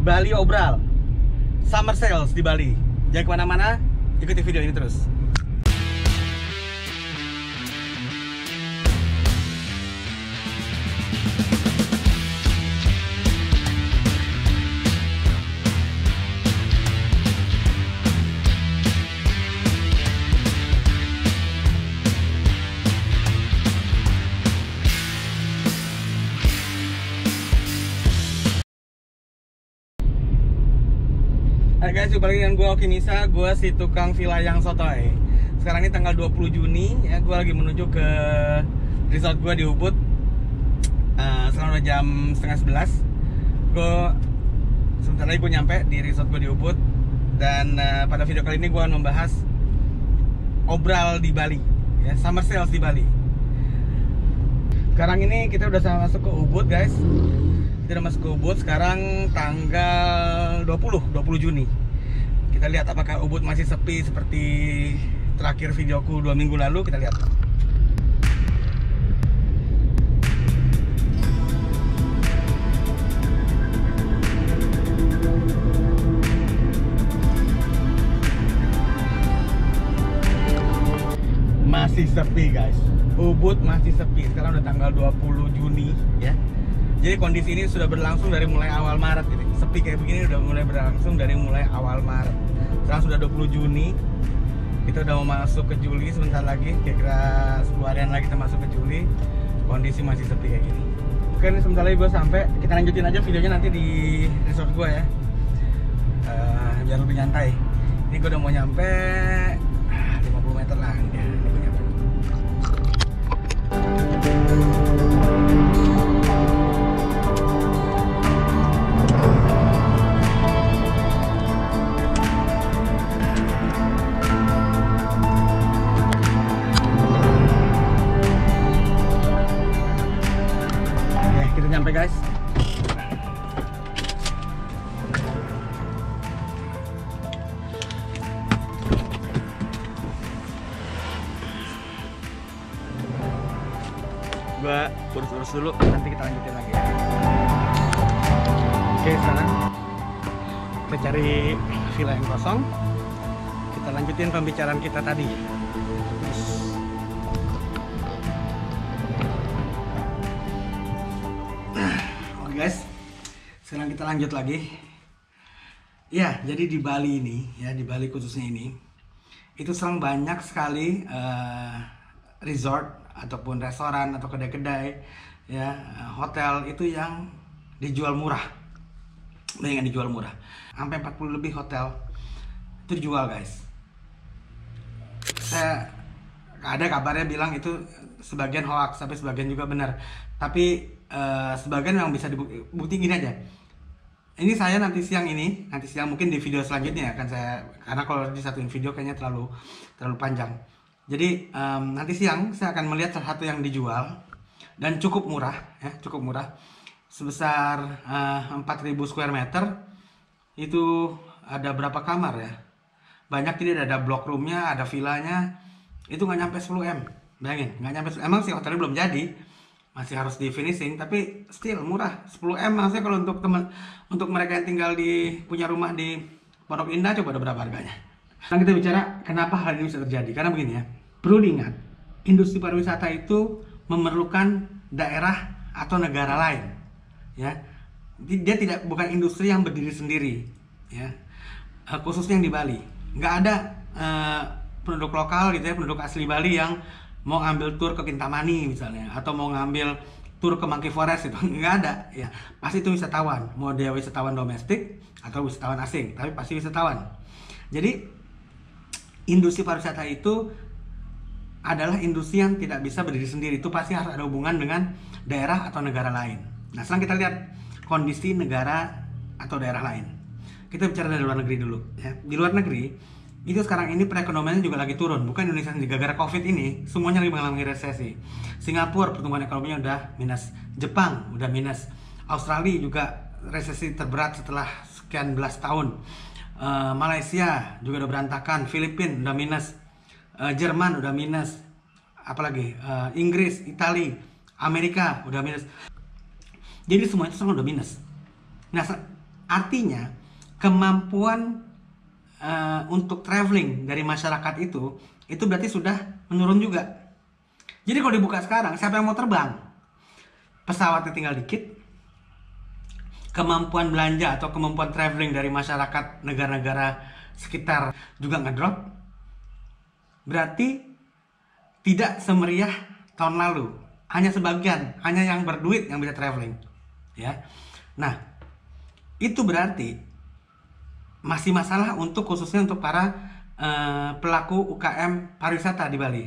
Bali Obral, Summer Sales di Bali. Jangan kemana-mana, ikuti video ini terus. Hai guys, jumpa lagi dengan gue Oki Nisa. Gue si tukang villa yang sotoy. Sekarang ini tanggal 20 Juni ya, gue lagi menuju ke resort gue di Ubud. Sekarang udah jam setengah 11. Sebentar lagi gue nyampe di resort gue di Ubud. Dan pada video kali ini gue akan membahas obral di Bali ya, Summer Sales di Bali. Sekarang ini kita udah masuk ke Ubud guys. Kita udah masuk ke Ubud sekarang tanggal 20 Juni. Kita lihat apakah Ubud masih sepi seperti terakhir videoku 2 minggu lalu. Kita lihat. Masih sepi guys. Ubud masih sepi. Sekarang udah tanggal 20 Juni ya. Jadi kondisi ini sudah berlangsung dari mulai awal Maret gitu. Sepi kayak begini udah mulai berlangsung dari mulai awal Maret. Sekarang sudah 20 Juni. Kita udah mau masuk ke Juli sebentar lagi. Kira-kira 10 harian lagi kita masuk ke Juli. Kondisi masih sepi kayak gini. Oke, ini sebentar lagi gue sampai. Kita lanjutin aja videonya nanti di resort gue ya. Biar lebih nyantai. Ini gue udah mau nyampe 50 meter lah. Sampai guys. Gua urus-urus dulu, nanti kita lanjutin lagi ya. Oke, sekarang kita cari villa yang kosong. Kita lanjutin pembicaraan kita tadi. Guys, sekarang kita lanjut lagi. Ya, jadi di Bali ini, ya di Bali khususnya ini, itu sekarang banyak sekali resort ataupun restoran atau kedai-kedai, ya hotel itu yang dijual murah. Dengan dijual murah, sampai 40 lebih hotel itu dijual guys. Saya ada kabarnya bilang itu sebagian hoax, tapi sebagian juga benar. Tapi sebagian yang bisa dibukti gini aja. Ini saya nanti siang mungkin di video selanjutnya akan saya, karena kalau disatuin video kayaknya terlalu panjang. Jadi nanti siang saya akan melihat salah satu yang dijual dan cukup murah ya, sebesar 4.000 square meter. Itu ada berapa kamar ya? Banyak, tidak ada block roomnya, ada villanya. Itu nggak nyampe 10 M. Bayangin, nggak nyampe 10 M. Emang sih hotelnya belum jadi, masih harus di finishing, tapi still murah. 10 M maksudnya kalau untuk mereka yang tinggal punya rumah di Pondok Indah, coba ada berapa harganya. Sekarang kita bicara kenapa hal ini bisa terjadi. Karena begini ya, perlu diingat, industri pariwisata itu memerlukan daerah atau negara lain ya. Dia bukan industri yang berdiri sendiri ya. Khususnya yang di Bali nggak ada penduduk lokal gitu ya, penduduk asli Bali yang mau ngambil tur ke Kintamani misalnya, atau mau ngambil tur ke Monkey Forest, itu nggak ada ya. Pasti itu wisatawan, mau dia wisatawan domestik atau wisatawan asing, tapi pasti wisatawan. Jadi industri pariwisata itu adalah industri yang tidak bisa berdiri sendiri, itu pasti harus ada hubungan dengan daerah atau negara lain. Nah, sekarang kita lihat kondisi negara atau daerah lain. Kita bicara dari luar negeri dulu ya. Di luar negeri itu sekarang ini perekonomiannya juga lagi turun, bukan Indonesia sendiri. Gara-gara COVID ini semuanya lagi mengalami resesi. Singapura pertumbuhan ekonominya udah minus, Jepang udah minus, Australia juga resesi terberat setelah sekian belas tahun, Malaysia juga udah berantakan, Filipina udah minus, Jerman udah minus, apalagi Inggris, Italia, Amerika udah minus. Jadi semuanya itu udah minus. Nah, Artinya kemampuan untuk traveling dari masyarakat itu berarti sudah menurun juga. Jadi kalau dibuka sekarang, siapa yang mau terbang? Pesawatnya tinggal dikit, kemampuan belanja atau kemampuan traveling dari masyarakat negara-negara sekitar juga ngedrop. Berarti tidak semeriah tahun lalu. Hanya sebagian, hanya yang berduit yang bisa traveling, ya. Nah, itu berarti masih masalah untuk khususnya untuk para pelaku UKM pariwisata di Bali.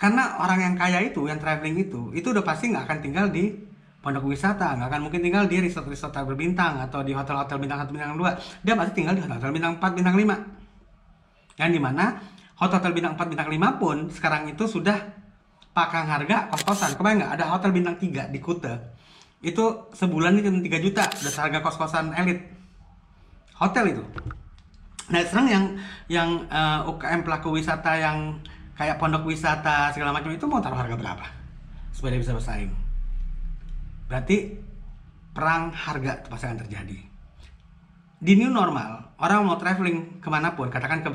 Karena orang yang kaya itu, yang traveling itu udah pasti nggak akan tinggal di pondok wisata, nggak akan mungkin tinggal di resort-resort berbintang atau di hotel-hotel bintang 1, bintang 2. Dia pasti tinggal di hotel bintang 4, bintang 5. Yang dimana hotel bintang 4, bintang 5 pun sekarang itu sudah pakang harga kos-kosan. Kebayang nggak? Ada hotel bintang 3 di Kuta. Itu sebulan itu 3 juta, udah harga kos-kosan elit. Hotel itu. Nah, sekarang yang UKM pelaku wisata yang kayak pondok wisata segala macam itu mau taruh harga berapa supaya dia bisa bersaing? Berarti perang harga pasti akan terjadi. Di new normal, orang mau traveling kemanapun, katakan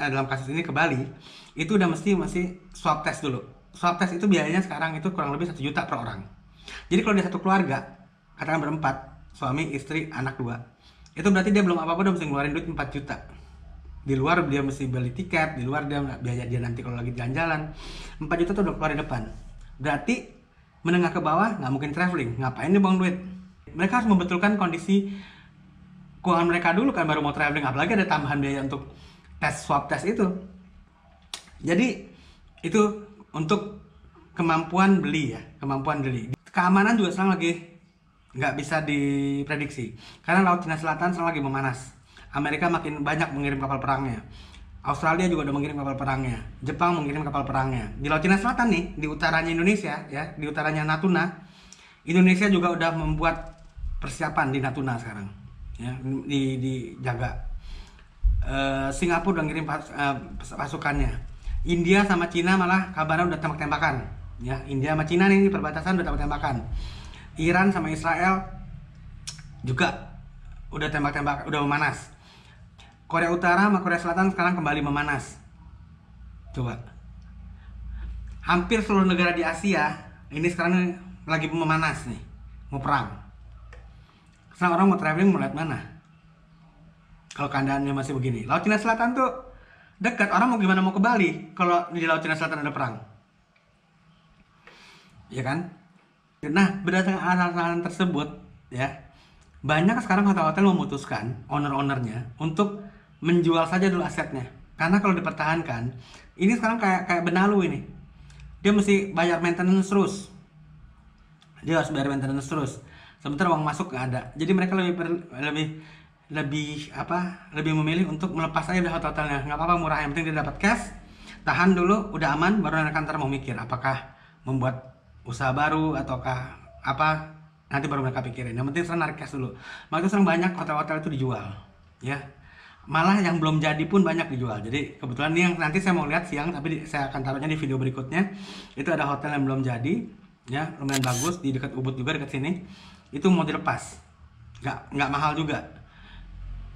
dalam kasus ini ke Bali, itu udah masih swab test dulu. Swab test itu biayanya sekarang itu kurang lebih 1 juta per orang. Jadi kalau dia satu keluarga, katakan berempat, suami, istri, anak 2, itu berarti dia belum apa-apa udah mesti ngeluarin duit 4 juta. Di luar dia mesti beli tiket, di luar dia biaya dia nanti kalau lagi jalan-jalan 4 juta tuh udah keluar di depan. Berarti menengah ke bawah nggak mungkin traveling, ngapain dia buang duit? Mereka harus membetulkan kondisi keuangan mereka dulu kan baru mau traveling, apalagi ada tambahan biaya untuk tes swab test itu. Jadi itu untuk kemampuan beli ya, kemampuan beli. Keamanan juga sekarang lagi nggak bisa diprediksi karena Laut Cina Selatan sekarang lagi memanas. Amerika makin banyak mengirim kapal perangnya. Australia juga udah mengirim kapal perangnya. Jepang mengirim kapal perangnya. Di Laut Cina Selatan nih, di utaranya Indonesia ya, di utaranya Natuna, Indonesia juga udah membuat persiapan di Natuna sekarang. Ya, dijaga. Singapura udah ngirim pasukannya. India sama Cina malah kabarnya udah tembak-tembakan. Ya, India sama Cina nih di perbatasan udah tembak-tembakan. Iran sama Israel juga udah tembak-tembak, udah memanas. Korea Utara sama Korea Selatan sekarang kembali memanas. Coba. Hampir seluruh negara di Asia ini sekarang lagi memanas nih, mau perang. Sekarang orang mau traveling mau lihat mana? Kalau keadaannya masih begini. Laut Cina Selatan tuh dekat, orang mau gimana mau ke Bali kalau di Laut Cina Selatan ada perang? Ya kan? Nah, berdasarkan alasan tersebut ya, banyak sekarang hotel-hotel memutuskan owner-ownernya untuk menjual saja dulu asetnya. Karena kalau dipertahankan, ini sekarang kayak benalu ini. Dia mesti bayar maintenance terus. Dia harus bayar maintenance terus. Sementara uang masuk nggak ada. Jadi mereka lebih memilih untuk melepas aja hotel-hotelnya. Nggak apa-apa, murah, yang penting dia dapat cash. Tahan dulu, udah aman, baru anak kantor mau mikir apakah membuat usaha baru ataukah apa. Nanti baru mereka pikirin. Yang penting sekarang narik cash dulu. Makanya sekarang banyak hotel-hotel itu dijual, ya. Malah yang belum jadi pun banyak dijual. Jadi kebetulan ini yang nanti saya mau lihat siang, tapi saya akan taruhnya di video berikutnya. Itu ada hotel yang belum jadi, ya, lumayan bagus di dekat Ubud juga, dekat sini. Itu mau dilepas, nggak mahal juga.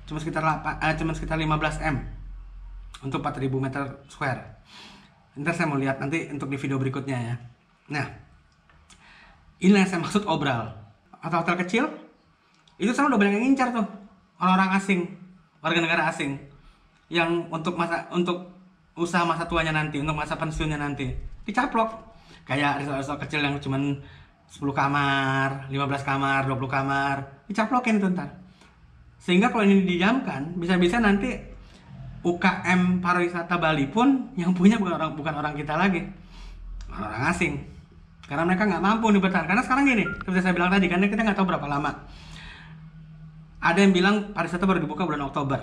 Cuma sekitar 15 M untuk 4.000 meter square. Ntar saya mau lihat nanti untuk di video berikutnya ya. Nah, ini yang saya maksud obral. Atau hotel kecil itu sekarang udah banyak yang ngincar tuh, orang-orang asing, warga negara asing, yang untuk usaha masa tuanya nanti, untuk masa pensiunnya nanti dicaplok. Kayak resort kecil yang cuman 10 kamar, 15 kamar, 20 kamar, dicaplokin tuh ntar. Sehingga kalau ini didiamkan, bisa-bisa nanti UKM pariwisata Bali pun yang punya bukan orang kita lagi, orang asing. Karena mereka nggak mampu nih bertahan. Karena sekarang gini, seperti saya bilang tadi, karena kita nggak tahu berapa lama. Ada yang bilang pariwisata baru dibuka bulan Oktober.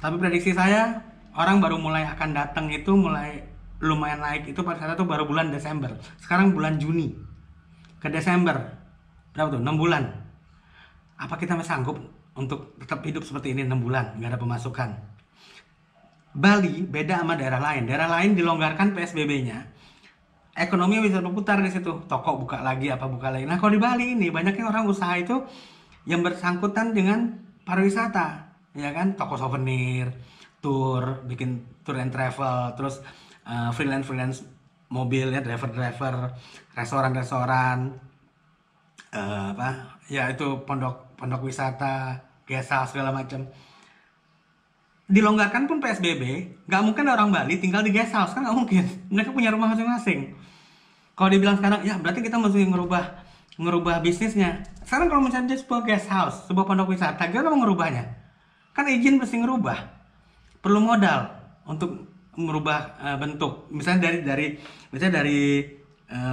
Tapi prediksi saya, orang baru mulai akan datang itu mulai lumayan naik itu pariwisata tuh baru bulan Desember. Sekarang bulan Juni ke Desember, berapa tuh? 6 bulan. Apa kita masih sanggup untuk tetap hidup seperti ini 6 bulan, nggak ada pemasukan? Bali beda sama daerah lain. Daerah lain dilonggarkan PSBB-nya. Ekonomi bisa berputar di situ, toko buka lagi, apa buka lagi. Nah kalau di Bali ini banyaknya orang usaha itu yang bersangkutan dengan pariwisata, ya kan? Toko souvenir, tour, bikin tour and travel, terus freelance mobil ya, driver, restoran, apa? Ya itu pondok wisata, guest house segala macam. Dilonggarkan pun PSBB, nggak mungkin orang Bali tinggal di guest house, kan nggak mungkin. Mereka punya rumah masing-masing. Kalau dibilang sekarang, ya berarti kita mesti ngerubah bisnisnya. Sekarang kalau misalnya sebuah guest house, sebuah pondok wisata, gimana mau ngerubahnya? Kan izin mesti ngerubah, perlu modal untuk merubah bentuk. Misalnya dari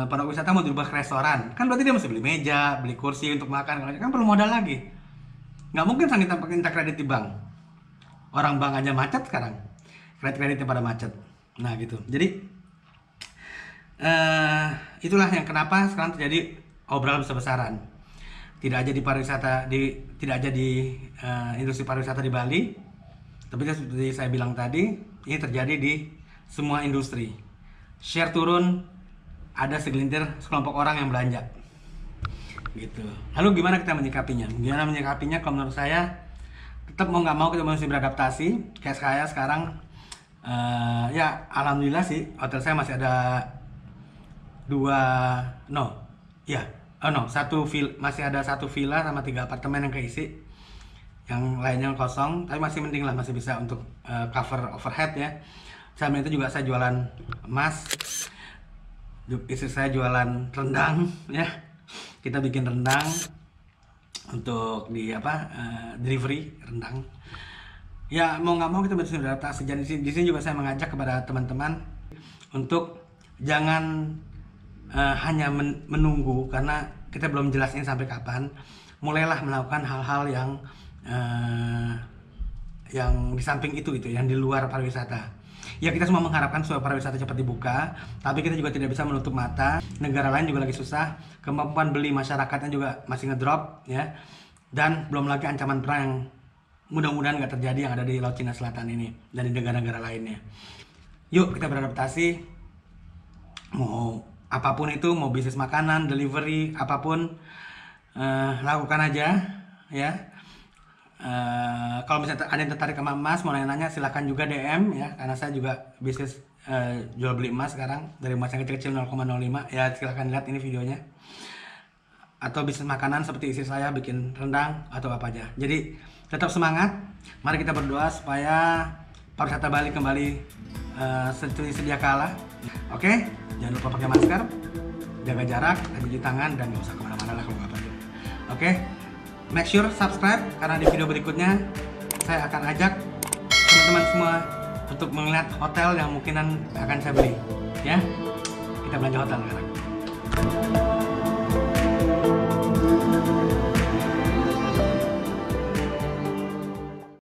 pondok wisata mau dirubah ke restoran, kan berarti dia mesti beli meja, beli kursi untuk makan, kan perlu modal lagi. Nggak mungkin kita pakai kredit di bank. Orang bank aja macet sekarang, kreditnya pada macet. Nah gitu. Jadi itulah yang kenapa sekarang terjadi obral besar-besaran. Tidak aja di pariwisata, tidak aja di industri pariwisata di Bali, tapi seperti saya bilang tadi, ini terjadi di semua industri. Share turun, ada sekelompok orang yang belanja. Gitu. Lalu gimana kita menyikapinya? Kalau menurut saya, tetap mau nggak mau kita mesti beradaptasi. Kayak saya sekarang, ya alhamdulillah sih, hotel saya masih ada masih ada satu villa sama 3 apartemen yang keisi, yang lainnya kosong, tapi masih mending lah, masih bisa untuk cover overhead ya. Sama itu juga saya jualan emas, istri saya jualan rendang ya, kita bikin rendang untuk delivery rendang. Ya mau nggak mau kita harus beradaptasi. Jadi di sini juga saya mengajak kepada teman-teman untuk jangan hanya menunggu karena kita belum jelas ini sampai kapan. Mulailah melakukan hal-hal yang di samping itu yang di luar pariwisata. Ya kita semua mengharapkan supaya pariwisata cepat dibuka, tapi kita juga tidak bisa menutup mata. Negara lain juga lagi susah, kemampuan beli masyarakatnya juga masih ngedrop ya. Dan belum lagi ancaman perang yang mudah-mudahan nggak terjadi yang ada di Laut Cina Selatan ini dan di negara-negara lainnya. Yuk kita beradaptasi. Mau apapun itu, mau bisnis makanan, delivery, apapun, lakukan aja ya. Kalau misalnya ada yang tertarik sama emas, mau nanya-nanya, silahkan juga DM ya, karena saya juga bisnis jual beli emas sekarang, dari emas yang kecil-kecil 0,05 ya, silahkan lihat ini videonya. Atau bisnis makanan seperti istri saya bikin rendang atau apa aja. Jadi tetap semangat, mari kita berdoa supaya pariwisata Bali kembali seperti sedia kala. Oke, jangan lupa pakai masker, jaga jarak, cuci tangan, dan nggak usah kemana-mana lah kalau nggak perlu. Oke, make sure subscribe karena di video berikutnya saya akan ajak teman-teman semua untuk melihat hotel yang mungkinan akan saya beli. Ya, kita belanja hotel sekarang.